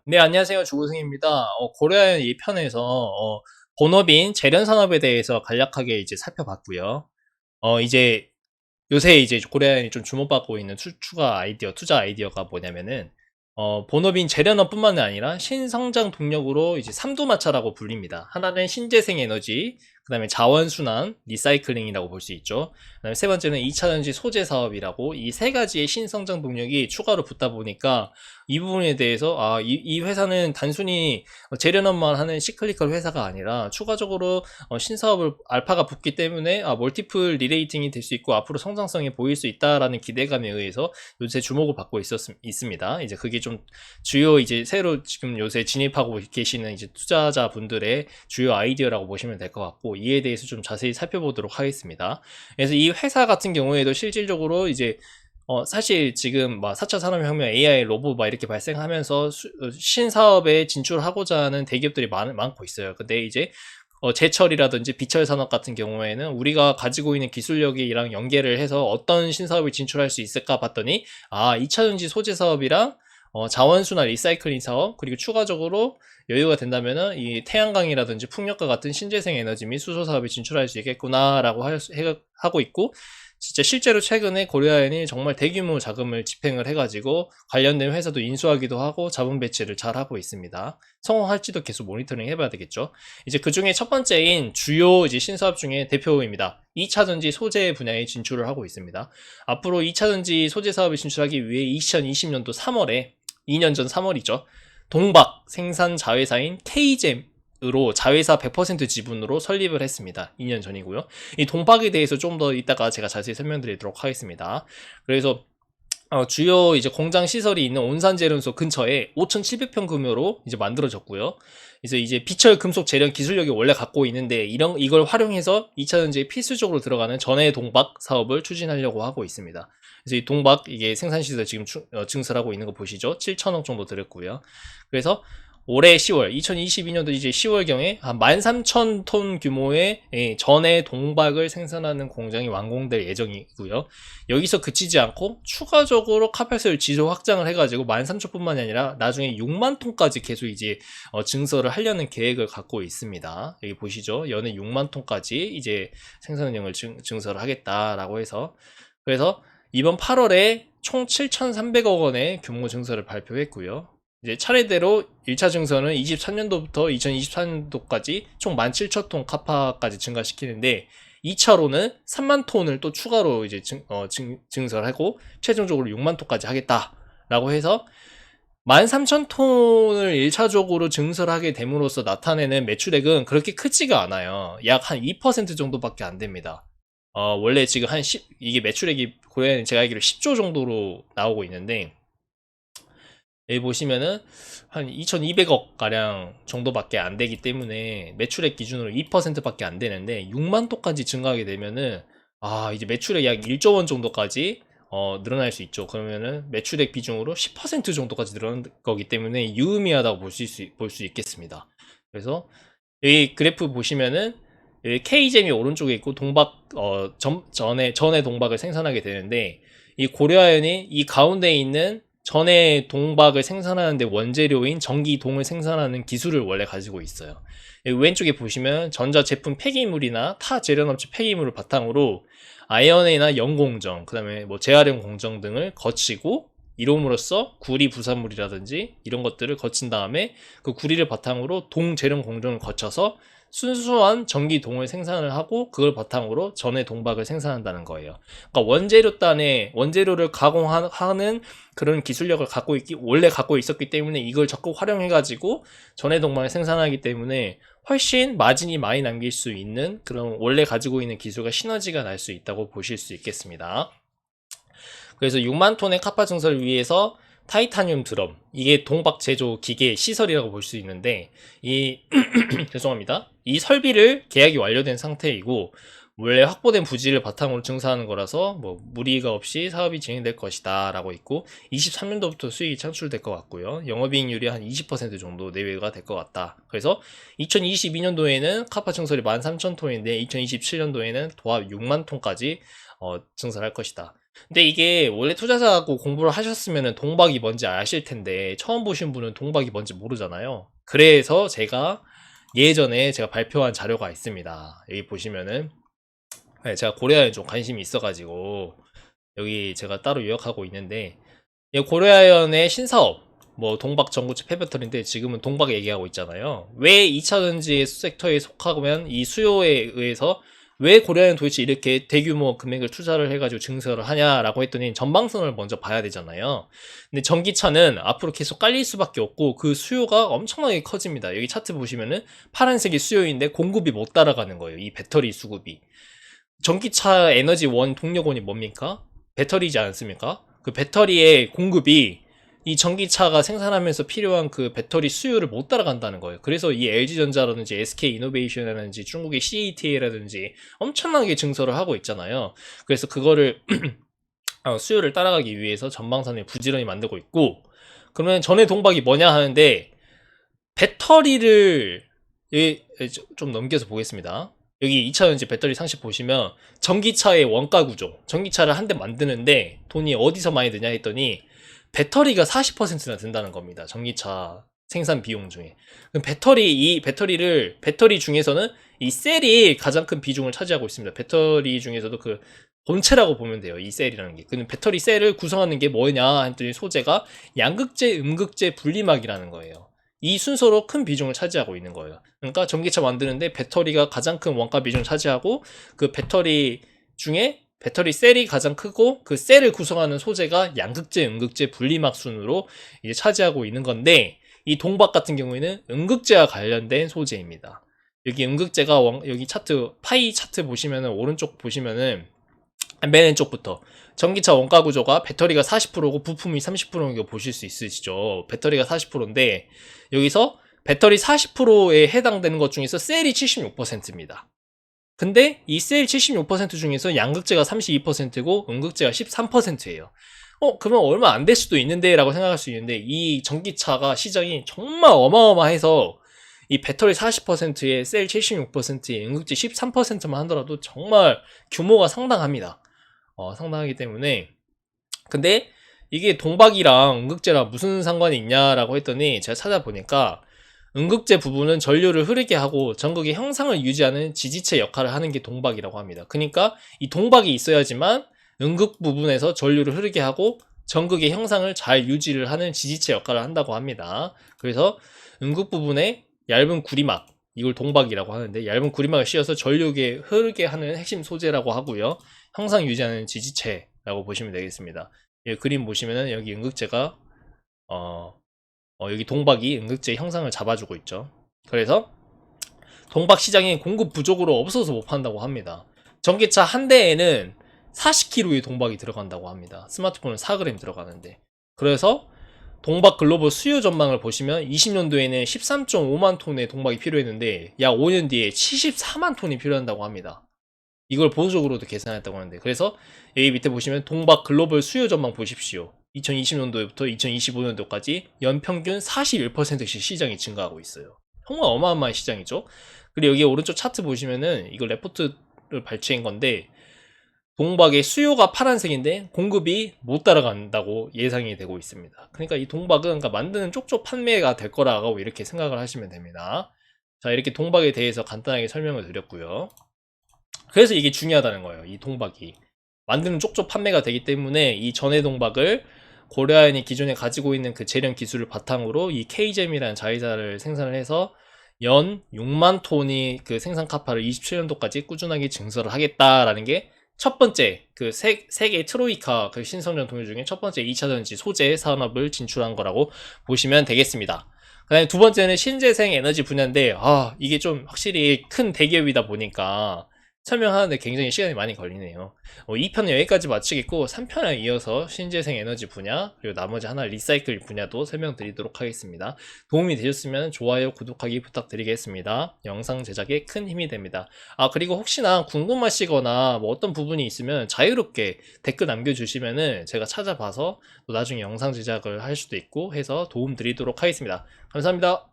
네, 안녕하세요. 주구승입니다. 고려아연 2편에서 본업인 재련 산업에 대해서 간략하게 이제 살펴봤고요. 이제 요새 이제 고려아연이 좀 주목받고 있는 추가 아이디어, 투자 아이디어가 뭐냐면은 본업인 재련업뿐만 아니라 신성장 동력으로 이제 삼두마차라고 불립니다. 하나는 신재생 에너지, 그다음에 자원순환, 리사이클링이라고 볼 수 있죠. 그다음에 세 번째는 2차전지 소재 사업이라고, 이 세 가지의 신성장 동력이 추가로 붙다 보니까 이 부분에 대해서 이 회사는 단순히 재련업만 하는 시클리컬 회사가 아니라 추가적으로 신사업을 알파가 붙기 때문에 멀티플 리레이팅이 될 수 있고 앞으로 성장성이 보일 수 있다라는 기대감에 의해서 요새 주목을 받고 있습니다. 이제 그게 좀 주요 이제 새로 지금 요새 진입하고 계시는 이제 투자자분들의 주요 아이디어라고 보시면 될 것 같고, 이에 대해서 좀 자세히 살펴보도록 하겠습니다. 그래서 이 회사 같은 경우에도 실질적으로 이제 사실 지금 막 4차 산업혁명, AI, 로봇 막 이렇게 발생하면서 신사업에 진출하고자 하는 대기업들이 많고 있어요. 근데 이제 제철이라든지 비철 산업 같은 경우에는 우리가 가지고 있는 기술력이랑 연계를 해서 어떤 신사업에 진출할 수 있을까 봤더니 2차전지 소재 사업이랑 자원순환 리사이클링 사업, 그리고 추가적으로 여유가 된다면은 이 태양광이라든지 풍력과 같은 신재생 에너지 및 수소 사업에 진출할 수 있겠구나라고 하고 있고, 진짜 실제로 최근에 고려아연이 정말 대규모 자금을 집행을 해가지고 관련된 회사도 인수하기도 하고 자본 배치를 잘 하고 있습니다. 성공할지도 계속 모니터링 해봐야 되겠죠. 이제 그 중에 첫 번째인 주요 이제 신사업 중에 대표입니다. 2차전지 소재 분야에 진출을 하고 있습니다. 앞으로 2차전지 소재 사업에 진출하기 위해 2020년도 3월에 2년 전 3월이죠. 동박 생산 자회사인 K잼으로 자회사 100% 지분으로 설립을 했습니다. 2년 전이고요. 이 동박에 대해서 좀 더 이따가 제가 자세히 설명드리도록 하겠습니다. 그래서 주요 이제 공장 시설이 있는 온산재련소 근처에 5,700평 규모로 이제 만들어졌고요. 그래서 이제 비철 금속 재련 기술력이 원래 갖고 있는데 이걸 활용해서 2차전지에 필수적으로 들어가는 전해 동박 사업을 추진하려고 하고 있습니다. 그래서 이 동박 이게 생산 시설 지금 증설하고 있는 거 보시죠? 7천억 정도 들었고요. 그래서 올해 10월, 2022년도 이제 10월경에 한 13,000톤 규모의 전해 동박을 생산하는 공장이 완공될 예정이고요. 여기서 그치지 않고 추가적으로 카펫을 지속 확장을 해가지고 13,000뿐만이 아니라 나중에 6만 톤까지 계속 이제 증설을 하려는 계획을 갖고 있습니다. 여기 보시죠. 연에 6만 톤까지 이제 생산량을 증설을 하겠다라고 해서, 그래서 이번 8월에 총 7,300억 원의 규모 증설을 발표했고요. 이제 차례대로 1차 증설은 23년도부터 2024년도까지 총 17,000톤 카파까지 증가시키는데, 2차로는 3만 톤을 또 추가로 이제 증설하고 최종적으로 6만 톤까지 하겠다라고 해서 13,000톤을 1차적으로 증설하게 됨으로써 나타내는 매출액은 그렇게 크지가 않아요. 약 한 2% 정도밖에 안 됩니다. 원래 지금 이게 매출액이 고려아연 제가 알기로 10조 정도로 나오고 있는데, 여기 보시면은 한 2,200억 가량 정도밖에 안 되기 때문에 매출액 기준으로 2%밖에 안 되는데, 6만 톤까지 증가하게 되면은 이제 매출액 약 1조 원 정도까지 늘어날 수 있죠. 그러면은 매출액 비중으로 10% 정도까지 늘어난 거기 때문에 유의미하다고 볼 수 있겠습니다. 그래서 여기 그래프 보시면은 여기 K잼이 오른쪽에 있고 동박 전에 동박을 생산하게 되는데, 이 고려아연이 이 가운데 있는 전에 동박을 생산하는데 원재료인 전기동을 생산하는 기술을 원래 가지고 있어요. 여기 왼쪽에 보시면 전자제품 폐기물이나 타 재련업체 폐기물을 바탕으로 아연이나 연공정, 그 다음에 뭐 재활용 공정 등을 거치고 이름으로써 구리 부산물이라든지 이런 것들을 거친 다음에 그 구리를 바탕으로 동 재련 공정을 거쳐서 순수한 전기동을 생산을 하고 그걸 바탕으로 전해 동박을 생산한다는 거예요. 그러니까 원재료를 가공하는 그런 기술력을 원래 갖고 있었기 때문에 이걸 적극 활용해가지고 전해 동박을 생산하기 때문에 훨씬 마진이 많이 남길 수 있는 그런 원래 가지고 있는 기술과 시너지가 날 수 있다고 보실 수 있겠습니다. 그래서 6만 톤의 카파 증설을 위해서 타이타늄 드럼, 이게 동박 제조 기계 시설이라고 볼 수 있는데, 죄송합니다. 이 설비를 계약이 완료된 상태이고 원래 확보된 부지를 바탕으로 증사하는 거라서 뭐 무리가 없이 사업이 진행될 것이다 라고 있고, 23년도부터 수익이 창출될 것 같고요. 영업이익률이 한 20% 정도 내외가 될 것 같다. 그래서 2022년도에는 카파 증설이 13,000톤인데 2027년도에는 도합 6만 톤까지 증설할 것이다. 근데 이게 원래 투자자하고 공부를 하셨으면 동박이 뭔지 아실 텐데 처음 보신 분은 동박이 뭔지 모르잖아요. 그래서 제가 예전에 제가 발표한 자료가 있습니다. 여기 보시면은 네, 제가 고려아연 좀 관심이 있어가지고 여기 제가 따로 요약하고 있는데 이 고려아연의 신사업 뭐 동박 전구체 폐배터리인데 지금은 동박 얘기하고 있잖아요. 왜 2차전지 섹터에 속하면 이 수요에 의해서 왜 고려아연 도대체 이렇게 대규모 금액을 투자를 해가지고 증설을 하냐라고 했더니 전방선을 먼저 봐야 되잖아요. 근데 전기차는 앞으로 계속 깔릴 수밖에 없고 그 수요가 엄청나게 커집니다. 여기 차트 보시면은 파란색이 수요인데 공급이 못 따라가는 거예요. 이 배터리 수급이. 전기차 에너지 원 동력원이 뭡니까? 배터리지 않습니까? 그 배터리의 공급이 이 전기차가 생산하면서 필요한 그 배터리 수요를 못 따라간다는 거예요. 그래서 이 LG전자라든지 SK이노베이션이라든지 중국의 CATL라든지 엄청나게 증설을 하고 있잖아요. 그래서 그거를 수요를 따라가기 위해서 전방선을 부지런히 만들고 있고, 그러면 전의 동박이 뭐냐 하는데 배터리를 좀 넘겨서 보겠습니다. 여기 2차전지 배터리 상식 보시면 전기차의 원가 구조, 전기차를 한 대 만드는데 돈이 어디서 많이 드냐 했더니 배터리가 40%나 든다는 겁니다. 전기차 생산 비용 중에. 그럼 배터리 중에서는 이 셀이 가장 큰 비중을 차지하고 있습니다. 배터리 중에서도 그 본체라고 보면 돼요. 이 셀이라는 게. 근데 배터리 셀을 구성하는 게 뭐냐 했더니 소재가 양극재, 음극재, 분리막이라는 거예요. 이 순서로 큰 비중을 차지하고 있는 거예요. 그러니까 전기차 만드는데 배터리가 가장 큰 원가 비중을 차지하고 그 배터리 중에 배터리 셀이 가장 크고 그 셀을 구성하는 소재가 양극재, 음극재, 분리막 순으로 이제 차지하고 있는 건데 이 동박 같은 경우에는 음극재와 관련된 소재입니다. 여기 음극재가 여기 차트 파이 차트 보시면은 오른쪽 보시면은 맨 왼쪽부터 전기차 원가 구조가 배터리가 40%고 부품이 30%인 거 보실 수 있으시죠. 배터리가 40%인데 여기서 배터리 40%에 해당되는 것 중에서 셀이 76%입니다. 근데 이 셀 76% 중에서 양극재가 32%고 음극재가 13%예요. 그러면 얼마 안 될 수도 있는데 라고 생각할 수 있는데 이 전기차가 시장이 정말 어마어마해서 이 배터리 40%에 셀 76%에 음극재 13%만 하더라도 정말 규모가 상당합니다. 상당하기 때문에 근데 이게 동박이랑 음극재랑 무슨 상관이 있냐라고 했더니 제가 찾아보니까 음극재 부분은 전류를 흐르게 하고 전극의 형상을 유지하는 지지체 역할을 하는 게 동박이라고 합니다. 그러니까 이 동박이 있어야지만 음극 부분에서 전류를 흐르게 하고 전극의 형상을 잘 유지를 하는 지지체 역할을 한다고 합니다. 그래서 음극 부분에 얇은 구리막, 이걸 동박이라고 하는데 얇은 구리막을 씌워서 전류에 흐르게 하는 핵심 소재라고 하고요. 형상 유지하는 지지체라고 보시면 되겠습니다. 예, 그림 보시면은 여기 음극재가 여기 동박이 음극재 형상을 잡아주고 있죠. 그래서 동박 시장이 공급 부족으로 없어서 못 판다고 합니다. 전기차 한 대에는 40kg의 동박이 들어간다고 합니다. 스마트폰은 4g 들어가는데. 그래서 동박 글로벌 수요 전망을 보시면 20년도에는 13.5만 톤의 동박이 필요했는데 약 5년 뒤에 74만 톤이 필요한다고 합니다. 이걸 보수적으로도 계산했다고 하는데, 그래서 여기 밑에 보시면 동박 글로벌 수요 전망 보십시오. 2020년도부터 2025년도까지 연평균 41%씩 시장이 증가하고 있어요. 정말 어마어마한 시장이죠. 그리고 여기 오른쪽 차트 보시면은 이거 레포트를 발췌한 건데 동박의 수요가 파란색인데 공급이 못 따라간다고 예상이 되고 있습니다. 그러니까 이 동박은 그러니까 만드는 쪽쪽 판매가 될 거라고 이렇게 생각을 하시면 됩니다. 자, 이렇게 동박에 대해서 간단하게 설명을 드렸고요. 그래서 이게 중요하다는 거예요. 이 동박이 만드는 쪽쪽 판매가 되기 때문에 이 전해 동박을 고려아연이 기존에 가지고 있는 그 재련 기술을 바탕으로 이 K잼이라는 자회사를 생산을 해서 연 6만 톤이 그 생산 카파를 27년도까지 꾸준하게 증설을 하겠다라는 게 첫 번째 그 세계 트로이카 그 신성장 동요 중에 첫 번째 2차전지 소재 산업을 진출한 거라고 보시면 되겠습니다. 그 다음에 두 번째는 신재생 에너지 분야인데 이게 좀 확실히 큰 대기업이다 보니까 설명하는데 굉장히 시간이 많이 걸리네요. 2편은 여기까지 마치겠고 3편에 이어서 신재생 에너지 분야 그리고 나머지 하나 리사이클 분야도 설명드리도록 하겠습니다. 도움이 되셨으면 좋아요, 구독하기 부탁드리겠습니다. 영상 제작에 큰 힘이 됩니다. 그리고 혹시나 궁금하시거나 뭐 어떤 부분이 있으면 자유롭게 댓글 남겨주시면은 제가 찾아봐서 또 나중에 영상 제작을 할 수도 있고 해서 도움 드리도록 하겠습니다. 감사합니다.